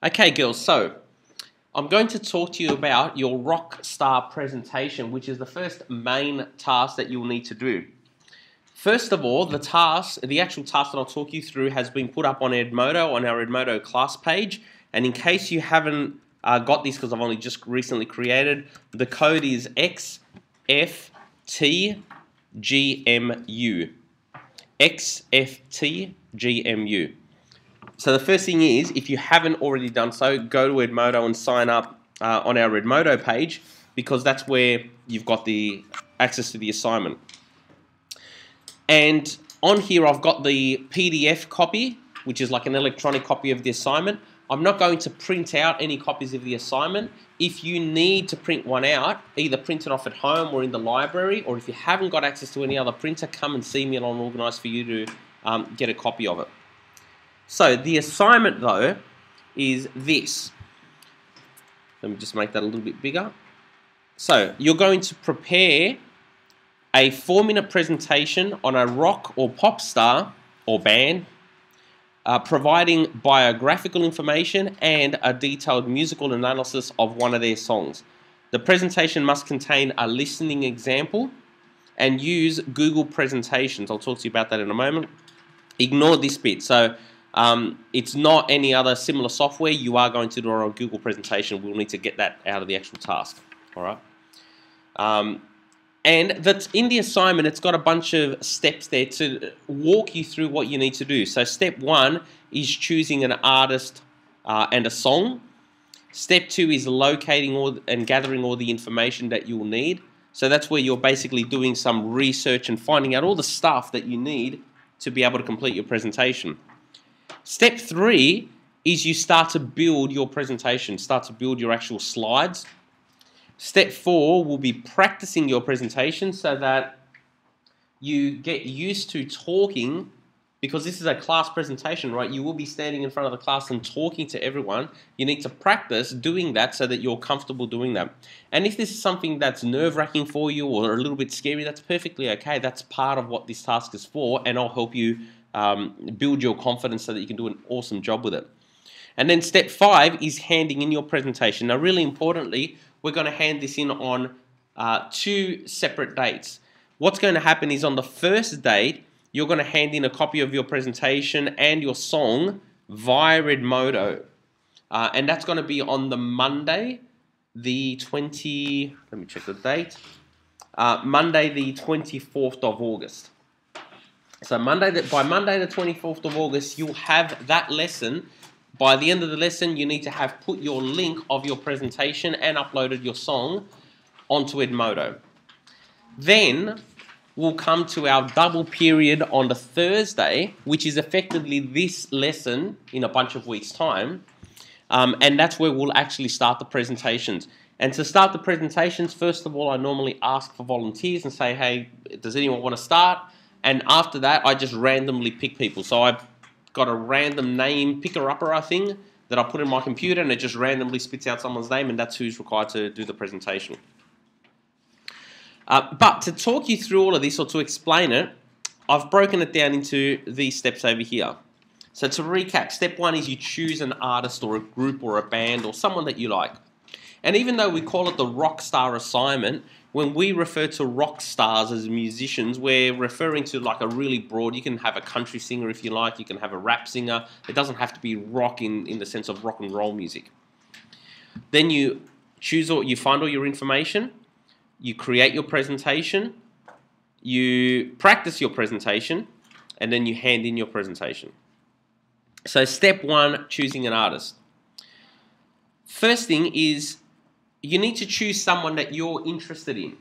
Okay, girls, so I'm going to talk to you about your rock star presentation, which is the first main task that you'll need to do. First of all, the actual task that I'll talk you through has been put up on Edmodo, on our Edmodo class page. And in case you haven't got this, because I've only just recently created, the code is XFTGMU. XFTGMU. So the first thing is, if you haven't already done so, go to Edmodo and sign up on our Edmodo page, because that's where you've got the access to the assignment. And on here I've got the PDF copy, which is like an electronic copy of the assignment. I'm not going to print out any copies of the assignment. If you need to print one out, either print it off at home or in the library, or if you haven't got access to any other printer, come and see me and I'll organise for you to get a copy of it. So the assignment though is this. Let me just make that a little bit bigger. So you're going to prepare a 4-minute presentation on a rock or pop star or band, providing biographical information and a detailed musical analysis of one of their songs. The presentation must contain a listening example and use Google Presentations. I'll talk to you about that in a moment. Ignore this bit. So it's not any other similar software. You are going to do it on Google Presentation. We'll need to get that out of the actual task. All right. And that's in the assignment. It's got a bunch of steps there to walk you through what you need to do. So step 1 is choosing an artist and a song. Step 2 is locating and gathering all the information that you'll need. So that's where you're basically doing some research and finding out all the stuff that you need to be able to complete your presentation. Step 3 is you start to build your presentation, start to build your actual slides. Step 4 will be practicing your presentation so that you get used to talking, because this is a class presentation, right? You will be standing in front of the class and talking to everyone. You need to practice doing that so that you're comfortable doing that. And if this is something that's nerve-wracking for you or a little bit scary, that's perfectly okay. That's part of what this task is for, and I'll help you build your confidence so that you can do an awesome job with it. And then step 5 is handing in your presentation. Now, really importantly, we're going to hand this in on 2 separate dates. What's going to happen is on the first date, you're going to hand in a copy of your presentation and your song via Edmodo. And that's going to be on the Monday, the 20, let me check the date, Monday the 24th of August. So by Monday the 24th of August, you'll have that lesson. By the end of the lesson, you need to have put your link of your presentation and uploaded your song onto Edmodo. Then we'll come to our double period on the Thursday, which is effectively this lesson in a bunch of weeks' time. And that's where we'll actually start the presentations. And to start the presentations, first of all, I normally ask for volunteers and say, hey, does anyone want to start? And after that, I just randomly pick people. So I've got a random name picker-upper, I think, that I put in my computer, and it just randomly spits out someone's name, and that's who's required to do the presentation. But to talk you through all of this, or to explain it, I've broken it down into these steps over here. So to recap, step 1 is you choose an artist or a group or a band or someone that you like. And even though we call it the rock star assignment, when we refer to rock stars as musicians, we're referring to like a really broad, you can have a country singer if you like, you can have a rap singer. It doesn't have to be rock in the sense of rock and roll music. Then you find all your information, you create your presentation, you practice your presentation, and then you hand in your presentation. So step 1, choosing an artist. First thing is, you need to choose someone that you're interested in.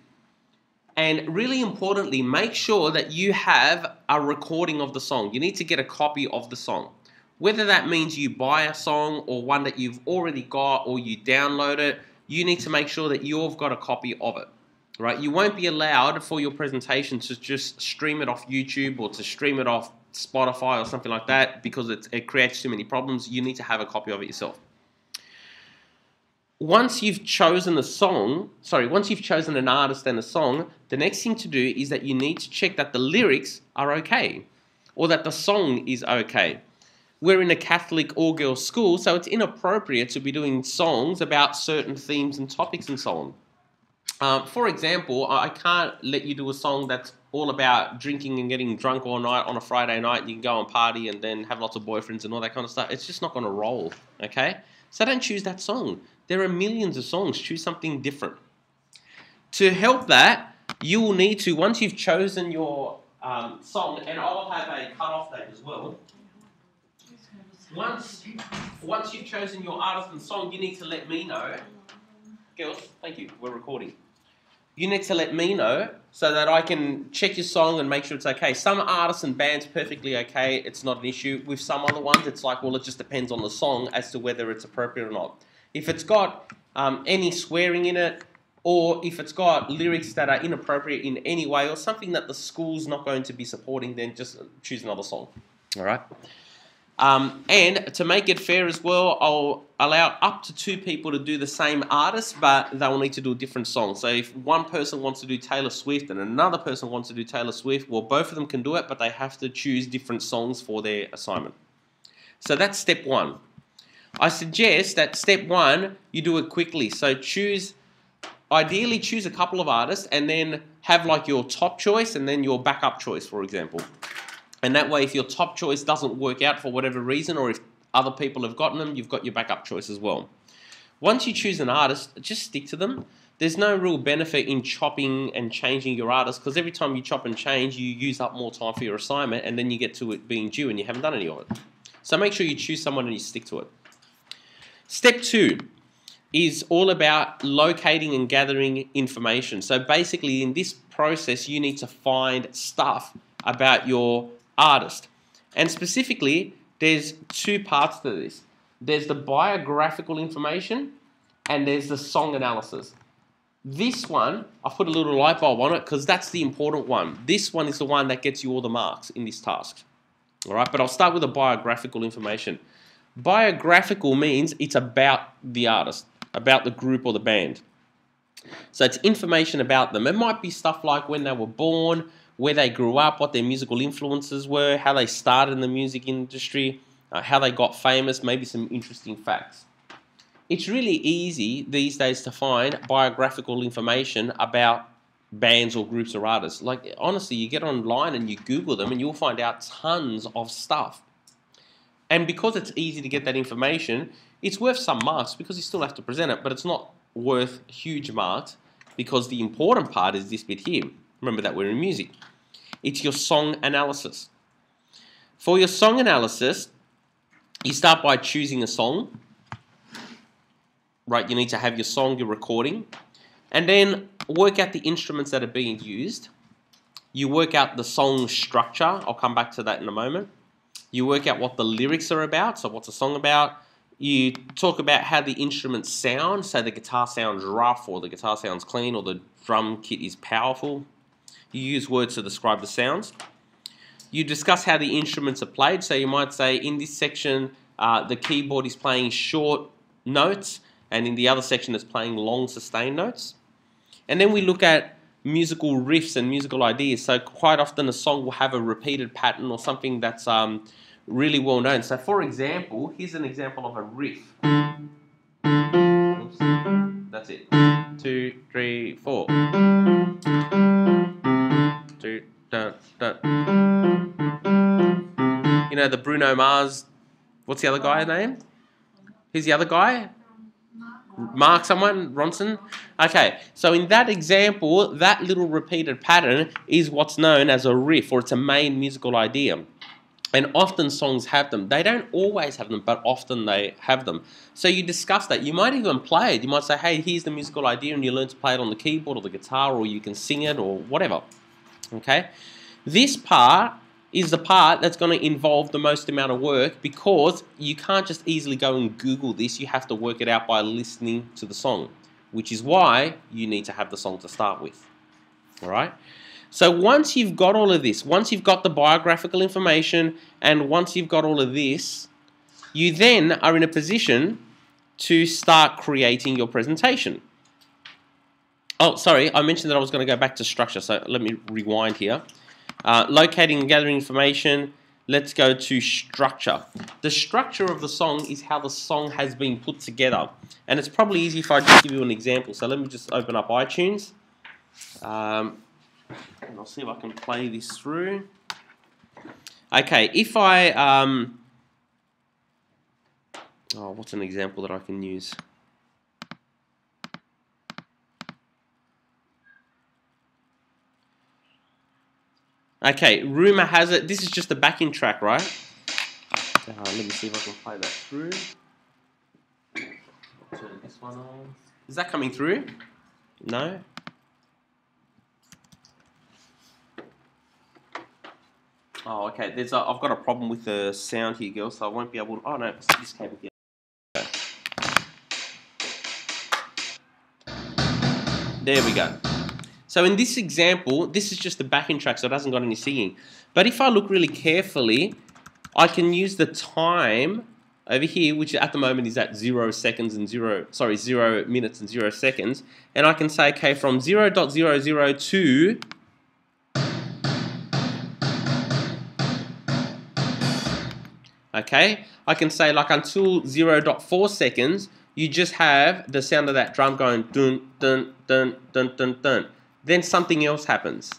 And really importantly, make sure that you have a recording of the song. You need to get a copy of the song. Whether that means you buy a song or one that you've already got, or you download it, you need to make sure that you've got a copy of it. Right? You won't be allowed for your presentation to just stream it off YouTube or to stream it off Spotify or something like that, because it creates too many problems. You need to have a copy of it yourself. Once you've chosen once you've chosen an artist and a song, the next thing to do is that you need to check that the lyrics are okay, or that the song is okay. we're in a Catholic all-girls school, so it's inappropriate to be doing songs about certain themes and topics and so on. For example, I can't let you do a song that's all about drinking and getting drunk all night on a Friday night, and you can go and party and then have lots of boyfriends and all that kind of stuff. It's just not going to roll, okay? So don't choose that song. There are millions of songs. Choose something different. To help that, you will need to, once you've chosen your song, and I'll have a cut-off date as well. Once you've chosen your artist and song, you need to let me know. Girls, thank you. We're recording. You need to let me know so that I can check your song and make sure it's okay. Some artists and bands perfectly okay. It's not an issue. With some other ones, it's like, well, it just depends on the song as to whether it's appropriate or not. If it's got any swearing in it, or if it's got lyrics that are inappropriate in any way, or something that the school's not going to be supporting, then just choose another song. All right? And to make it fair as well, I'll allow up to 2 people to do the same artist, but they'll need to do a different song. So if one person wants to do Taylor Swift and another person wants to do Taylor Swift, well, both of them can do it, but they have to choose different songs for their assignment. So that's step 1. I suggest that step 1, you do it quickly. So ideally choose a couple of artists and then have like your top choice and then your backup choice, for example. And that way, if your top choice doesn't work out for whatever reason, or if other people have gotten them, you've got your backup choice as well. Once you choose an artist, just stick to them. There's no real benefit in chopping and changing your artist, because every time you chop and change, you use up more time for your assignment, and then you get to it being due and you haven't done any of it. So make sure you choose someone and you stick to it. Step 2 is all about locating and gathering information. So basically, in this process, you need to find stuff about your artist. And specifically, there's 2 parts to this. There's the biographical information and there's the song analysis. This one, I've put a little light bulb on it because that's the important one. This one is the one that gets you all the marks in this task. All right, but I'll start with the biographical information. Biographical means it's about the artist, about the group or the band. So it's information about them. It might be stuff like when they were born, where they grew up, what their musical influences were, how they started in the music industry, how they got famous, maybe some interesting facts. It's really easy these days to find biographical information about bands or groups or artists. Like, honestly, you get online and you Google them and you'll find out tons of stuff. And because it's easy to get that information, it's worth some marks because you still have to present it, but it's not worth huge marks because the important part is this bit here. Remember that we're in music. It's your song analysis. For your song analysis, you start by choosing a song. Right, you need to have your song, your recording. And then work out the instruments that are being used. You work out the song structure. I'll come back to that in a moment. You work out what the lyrics are about. So what's the song about? You talk about how the instruments sound. So the guitar sounds rough, or the guitar sounds clean, or the drum kit is powerful. You use words to describe the sounds. You discuss how the instruments are played. So you might say, in this section, the keyboard is playing short notes, and in the other section it's playing long sustained notes. And then we look at musical riffs and musical ideas. So quite often a song will have a repeated pattern or something that's really well known. So for example, here's an example of a riff. Oops. That's it. 2, 3, 4. 2, dun, dun. You know the Bruno Mars, what's the other guy's name? Who's the other guy? Mark someone? Ronson? Okay, so in that example, that little repeated pattern is what's known as a riff, or it's a main musical idea. And often songs have them. They don't always have them, but often they have them. So you discuss that. You might even play it. You might say, hey, here's the musical idea, and you learn to play it on the keyboard or the guitar, or you can sing it or whatever. Okay? This part is the part that's going to involve the most amount of work, because you can't just easily go and Google this. You have to work it out by listening to the song, which is why you need to have the song to start with. All right? So once you've got all of this, once you've got the biographical information, and once you've got all of this, you then are in a position to start creating your presentation. Oh, sorry, I mentioned that I was going to go back to structure, so let me rewind here. Locating and gathering information, let's go to structure. The structure of the song is how the song has been put together. And it's probably easy if I just give you an example. So let me just open up iTunes. And I'll see if I can play this through. Okay, if I... what's an example that I can use? Okay, rumor has it, this is just the backing track, right? Let me see if I can play that through. Turn this one on. Is that coming through? No? Oh, okay. I've got a problem with the sound here, girls, so I won't be able to... Oh, no, it's this cable here. There we go. So in this example, this is just the backing track, so it hasn't got any singing. But if I look really carefully, I can use the time over here, which at the moment is at 0 minutes and 0 seconds, and I can say, okay, from 0.00 to okay, I can say like until 0.4 seconds, you just have the sound of that drum going dun dun dun dun dun dun. Then something else happens.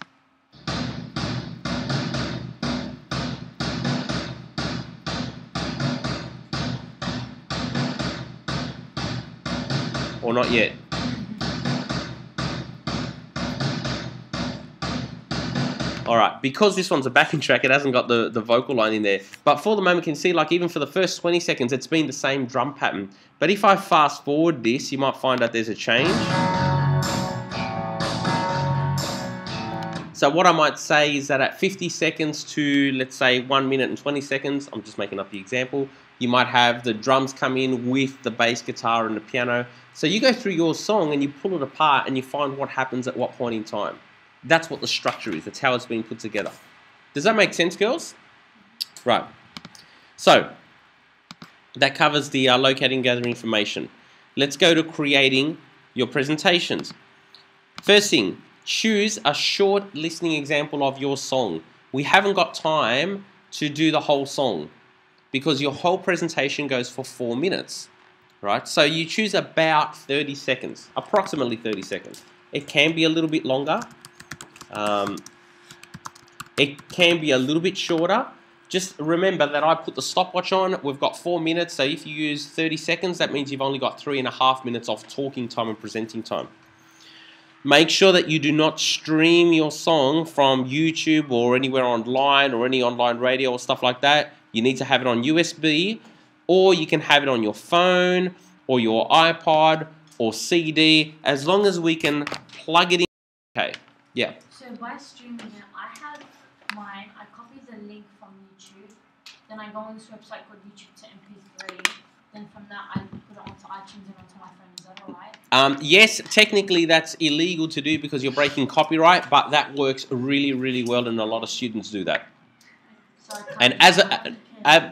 Or not yet. Alright, because this one's a backing track, it hasn't got the vocal line in there. But for the moment, you can see, like, even for the first 20 seconds, it's been the same drum pattern. But if I fast forward this, you might find that there's a change. So what I might say is that at 50 seconds to, let's say, 1 minute and 20 seconds, I'm just making up the example, you might have the drums come in with the bass guitar and the piano. So you go through your song and you pull it apart and you find what happens at what point in time. That's what the structure is. That's how it's been put together. Does that make sense, girls? Right. So that covers the locating, gathering information. Let's go to creating your presentations. First thing, choose a short listening example of your song. We haven't got time to do the whole song because your whole presentation goes for 4 minutes, right? So you choose about 30 seconds, approximately 30 seconds. It can be a little bit longer. It can be a little bit shorter. Just remember that I put the stopwatch on. We've got 4 minutes, so if you use 30 seconds, that means you've only got 3.5 minutes of talking time and presenting time. Make sure that you do not stream your song from YouTube or anywhere online or any online radio or stuff like that. You need to have it on USB, or you can have it on your phone or your iPod or CD, as long as we can plug it in. Okay, yeah. So by streaming it, I have mine, I copy the link from YouTube, then I go on this website called YouTube to MP3, then from that I put it onto iTunes and onto my phone. Is that alright? Yes, technically that's illegal to do because you're breaking copyright, but that works really, really well, and a lot of students do that. So And as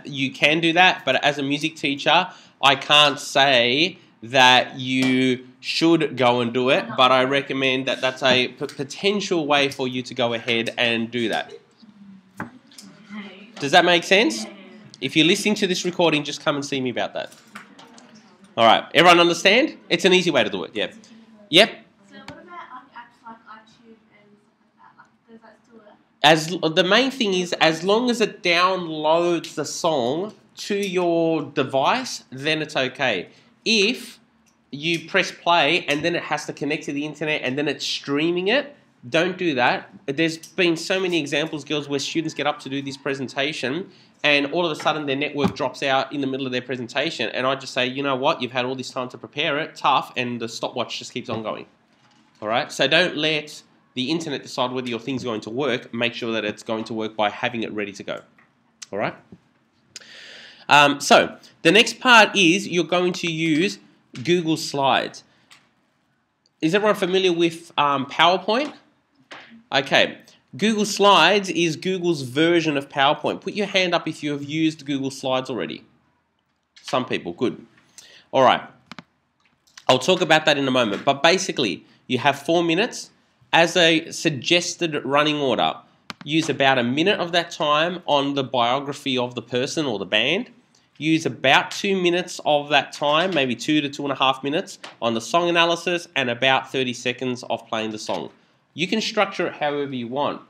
you can do that, but as a music teacher, I can't say that you should go and do it, but I recommend that that's a potential way for you to go ahead and do that. Does that make sense? If you're listening to this recording, just come and see me about that. All right, everyone understand? It's an easy way to do it, yeah. Yep. So what about apps like iTunes and stuff like that? Does that still work? The main thing is, as long as it downloads the song to your device, then it's okay. If you press play and then it has to connect to the internet and then it's streaming it, don't do that. There's been so many examples, girls, where students get up to do this presentation and all of a sudden their network drops out in the middle of their presentation, and I just say, you know what, you've had all this time to prepare it, tough, and the stopwatch just keeps on going. All right, so don't let the internet decide whether your thing's going to work. Make sure that it's going to work by having it ready to go. All right. So the next part is you're going to use Google Slides. Is everyone familiar with PowerPoint? Okay. Google Slides is Google's version of PowerPoint. Put your hand up if you have used Google Slides already. Some people, good. All right. I'll talk about that in a moment. But basically, you have 4 minutes. As a suggested running order, use about a minute of that time on the biography of the person or the band. Use about 2 minutes of that time, maybe 2 to 2.5 minutes, on the song analysis and about 30 seconds of playing the song. You can structure it however you want.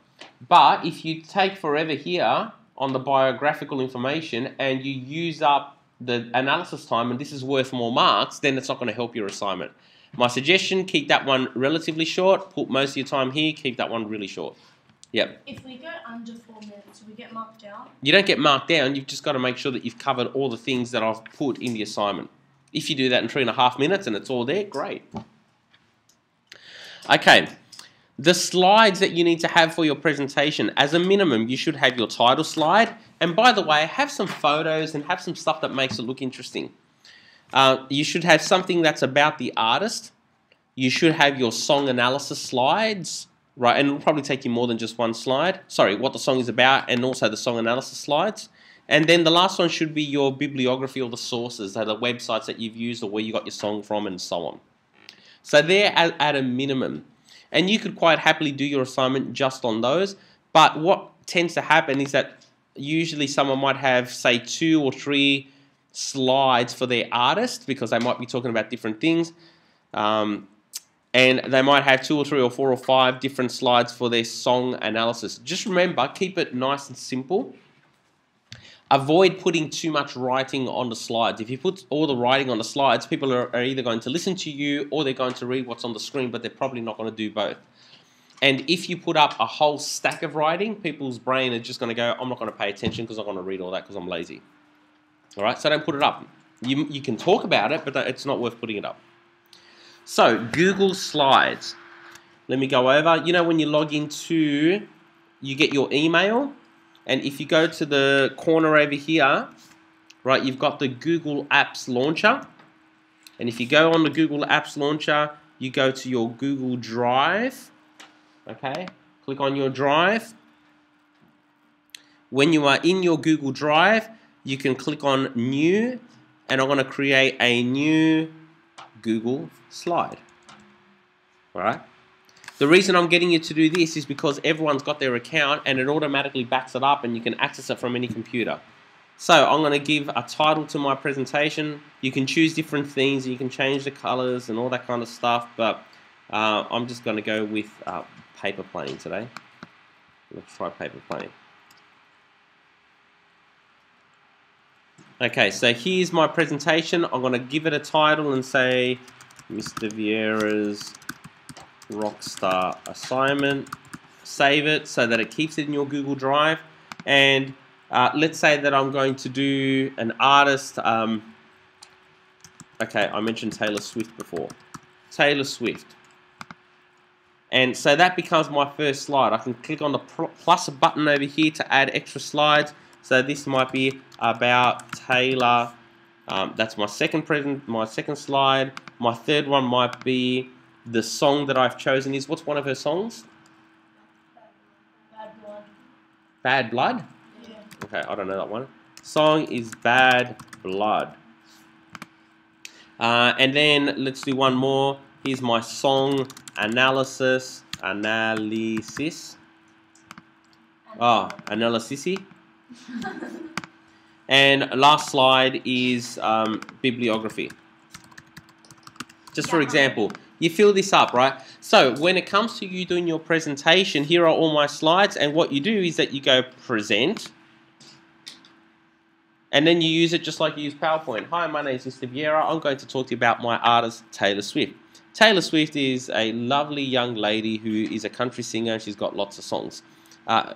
But if you take forever here on the biographical information and you use up the analysis time and this is worth more marks, then it's not going to help your assignment. My suggestion, keep that one relatively short. Put most of your time here. Keep that one really short. Yep. If we go under 4 minutes, we get marked down? You don't get marked down. You've just got to make sure that you've covered all the things that I've put in the assignment. If you do that in 3.5 minutes and it's all there, great. Okay. The slides that you need to have for your presentation, as a minimum, you should have your title slide. And by the way, have some photos and have some stuff that makes it look interesting. You should have something that's about the artist. You should have your song analysis slides. Right, and it'll probably take you more than just one slide. Sorry, what the song is about and also the song analysis slides. And then the last one should be your bibliography or the sources, so the websites that you've used or where you got your song from and so on. So they're at a minimum. And you could quite happily do your assignment just on those. But what tends to happen is that usually someone might have, say, 2 or 3 slides for their artist because they might be talking about different things. And they might have 2 or 3 or 4 or 5 different slides for their song analysis. Just remember, keep it nice and simple. Avoid putting too much writing on the slides. If you put all the writing on the slides, people are either going to listen to you or they're going to read what's on the screen, but they're probably not going to do both. And if you put up a whole stack of writing, people's brain are just going to go, I'm not going to pay attention because I'm going to read all that because I'm lazy. All right, so don't put it up. You can talk about it, but it's not worth putting it up. So, Google Slides. Let me go over. You know when you log into, you get your email, and if you go to the corner over here, right, you've got the Google Apps Launcher. And if you go on the Google Apps Launcher, you go to your Google Drive. Okay, click on your Drive. When you are in your Google Drive, you can click on New, and I'm going to create a new Google slide. Alright? The reason I'm getting you to do this is because everyone's got their account and it automatically backs it up and you can access it from any computer. So I'm going to give a title to my presentation. You can choose different themes, you can change the colors and all that kind of stuff, but I'm just going to go with paper plane today. Let's try paper plane. Okay, so here's my presentation. I'm going to give it a title and say Mr. Viera's Rockstar Assignment. Save it so that it keeps it in your Google Drive. And let's say that I'm going to do an artist. Okay, I mentioned Taylor Swift before. Taylor Swift. And so that becomes my first slide. I can click on the plus button over here to add extra slides. So this might be about Taylor. That's my second slide. My third one might be the song that I've chosen is, what's one of her songs? Bad Blood. Bad Blood? Yeah. Okay, I don't know that one. Song is Bad Blood. And then let's do one more. Here's my song analysis. Analysis. And last slide is bibliography. Just for example, you fill this up, right? So when it comes to you doing your presentation, here are all my slides, and what you do is that you go present, and then you use it just like you use PowerPoint. Hi, my name is Mr. Viera. I'm going to talk to you about my artist, Taylor Swift. Taylor Swift is a lovely young lady who is a country singer, and she's got lots of songs.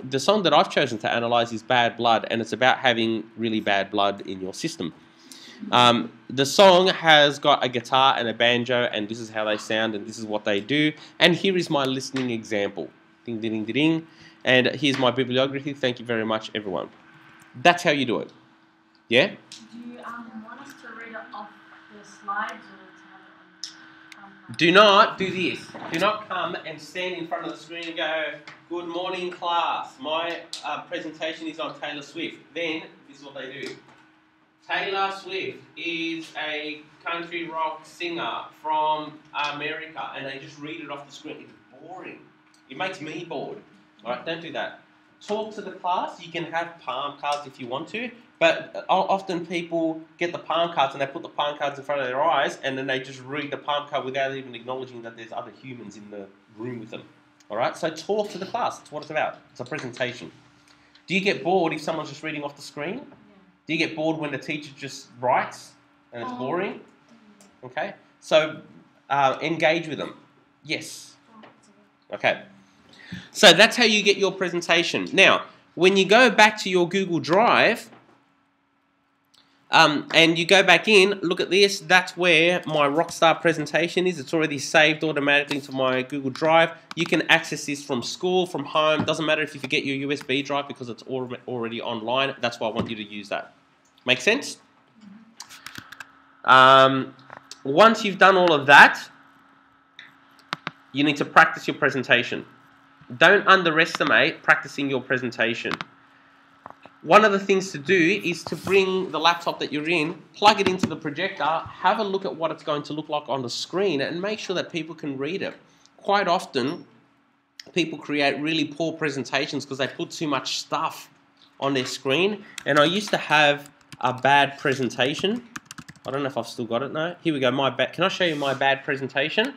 The song that I've chosen to analyze is Bad Blood, and it's about having really bad blood in your system. The song has got a guitar and a banjo, and this is how they sound, and this is what they do. And here is my listening example. Ding, ding, ding, ding. And here's my bibliography. Thank you very much, everyone. That's how you do it. Yeah? Do you want us to read it off the slides or to have it on? Do not do this. Do not come and stand in front of the screen and go, good morning, class. My presentation is on Taylor Swift. Then, this is what they do. Taylor Swift is a country rock singer from America. And they just read it off the screen. It's boring. It makes me bored. All right, don't do that. talk to the class. You can have palm cards if you want to, but often people get the palm cards and they put the palm cards in front of their eyes and then they just read the palm card without even acknowledging that there's other humans in the room with them. All right, so talk to the class. That's what it's about. It's a presentation. Do you get bored if someone's just reading off the screen? Yeah. Do you get bored when the teacher just writes and it's boring? Okay, so engage with them. Yes. Okay. So that's how you get your presentation. Now, when you go back to your Google Drive and you go back in, look at this. That's where my Rockstar presentation is. It's already saved automatically to my Google Drive. You can access this from school, from home. Doesn't matter if you forget your USB drive because it's already online. That's why I want you to use that. Make sense? Once you've done all of that, you need to practice your presentation. Don't underestimate practicing your presentation. One of the things to do is to bring the laptop that you're in, plug it into the projector, have a look at what it's going to look like on the screen and make sure that people can read it. Quite often, people create really poor presentations because they put too much stuff on their screen. And I used to have a bad presentation. I don't know if I've still got it now. Here we go. Can I show you my bad presentation?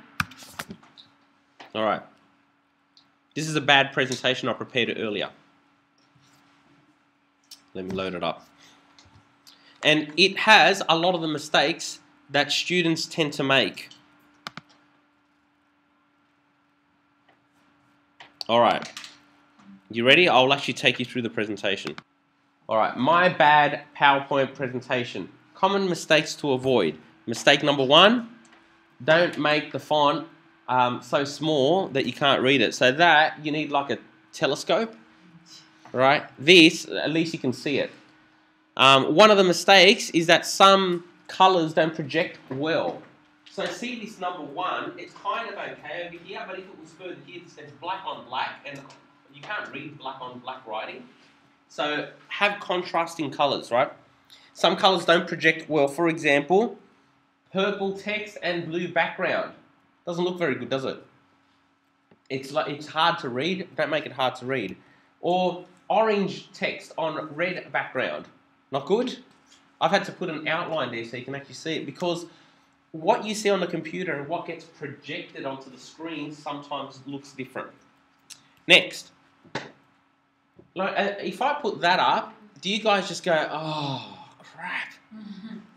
All right. This is a bad presentation I prepared earlier. Let me load it up. And it has a lot of the mistakes that students tend to make. All right. You ready? I'll actually take you through the presentation. All right. My bad PowerPoint presentation. Common mistakes to avoid. Mistake number 1, don't make the font so small that you can't read it. So that, you need like a telescope, right? This, at least you can see it. One of the mistakes is that some colors don't project well. So see this number 1, it's kind of okay over here, but if it was further here, it's black on black, and you can't read black on black writing. So have contrasting colors, right? Some colors don't project well. For example, purple text and blue background. Doesn't look very good, does it? It's hard to read. Don't make it hard to read. Or orange text on red background. Not good. I've had to put an outline there so you can actually see it, because what you see on the computer and what gets projected onto the screen sometimes looks different. Next. Like, if I put that up, do you guys just go, oh, crap?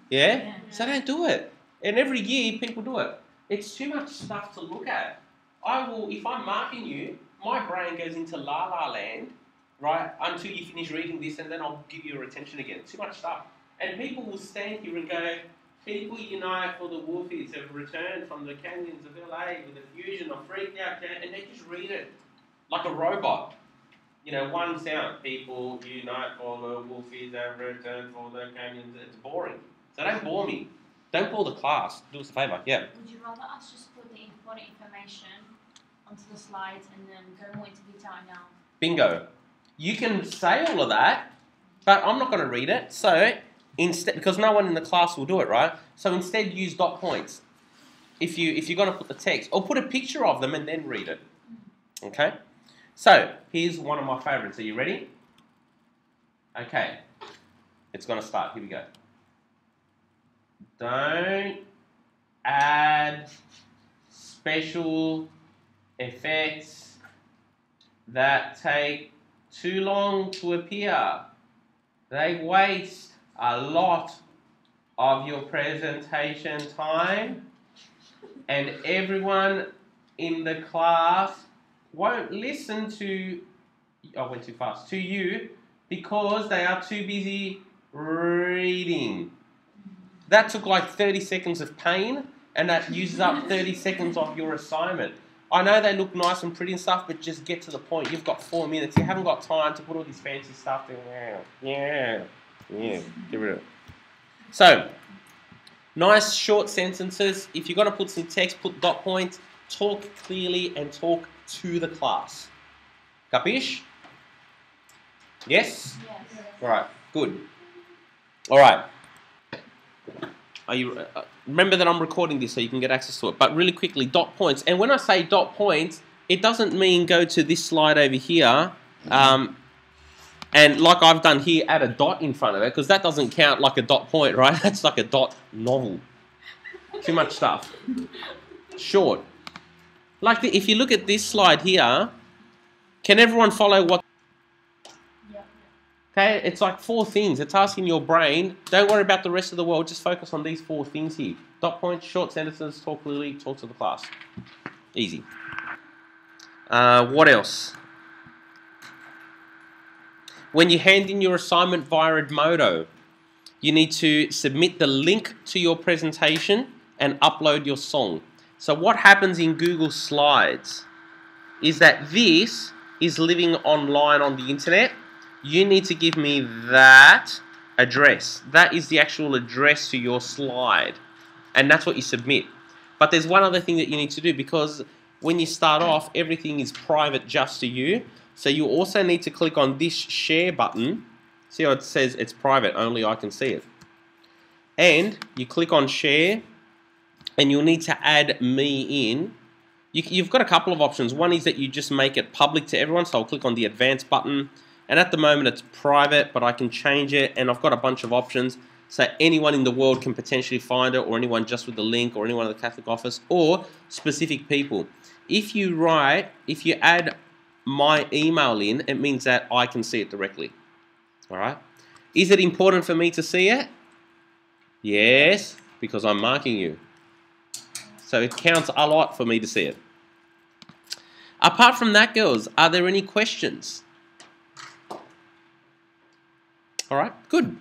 Yeah? So don't do it. And every year people do it. It's too much stuff to look at. If I'm marking you, my brain goes into la la land, right, until you finish reading this, and then I'll give you your attention again. Too much stuff. And people will stand here and go, people unite for the wolfies have returned from the canyons of LA with a fusion of freaked out, and they just read it like a robot. You know, one sound, people unite for the wolfies have returned for the canyons. It's boring. So don't bore me. Don't bore the class. Do us a favour. Yeah. Would you rather us just put the important information onto the slides and then go more into detail now? Bingo. You can say all of that, but I'm not going to read it. So instead, because no one in the class will do it, right? So instead, use dot points. If you're going to put the text, or put a picture of them and then read it. Okay. So here's one of my favourites. Are you ready? Okay. It's going to start. Here we go. Don't add special effects that take too long to appear. They waste a lot of your presentation time, and everyone in the class won't listen to, I went too fast, to you because they are too busy reading. That took like 30 seconds of pain, and that uses up 30 seconds of your assignment. I know they look nice and pretty and stuff, but just get to the point. You've got 4 minutes. You haven't got time to put all this fancy stuff in. Yeah, get rid of it. So, nice short sentences. If you're going to put some text, put dot points. Talk clearly and talk to the class. Capish? Yes? Yes. All right, good. All right. Are you remember that I'm recording this so you can get access to it. But really quickly, dot points. And when I say dot points, it doesn't mean go to this slide over here And like I've done here, add a dot in front of it, because that doesn't count like a dot point, right? That's like a dot novel. Too much stuff. Short. Like if you look at this slide here, can everyone follow what? Yep. Okay, it's like 4 things. It's asking your brain, don't worry about the rest of the world, just focus on these 4 things here. Dot points, short sentences, talk clearly, talk to the class. Easy. What else? When you hand in your assignment via Edmodo, you need to submit the link to your presentation and upload your song. So what happens in Google Slides is that this is living online on the internet. You need to give me that address. That is the actual address to your slide. And that's what you submit. But there's one other thing that you need to do, because when you start off, everything is private just to you. So you also need to click on this share button. See how it says it's private, only I can see it. And you click on share, and you'll need to add me in. You've got a couple of options. One is that you just make it public to everyone. So I'll click on the advanced button. And at the moment it's private, but I can change it. And I've got a bunch of options. So anyone in the world can potentially find it, or anyone just with the link, or anyone at the Catholic office, or specific people. If you add my email in, it means that I can see it directly. All right? Is it important for me to see it? Yes, because I'm marking you. So it counts a lot for me to see it. Apart from that, girls, are there any questions? All right, good.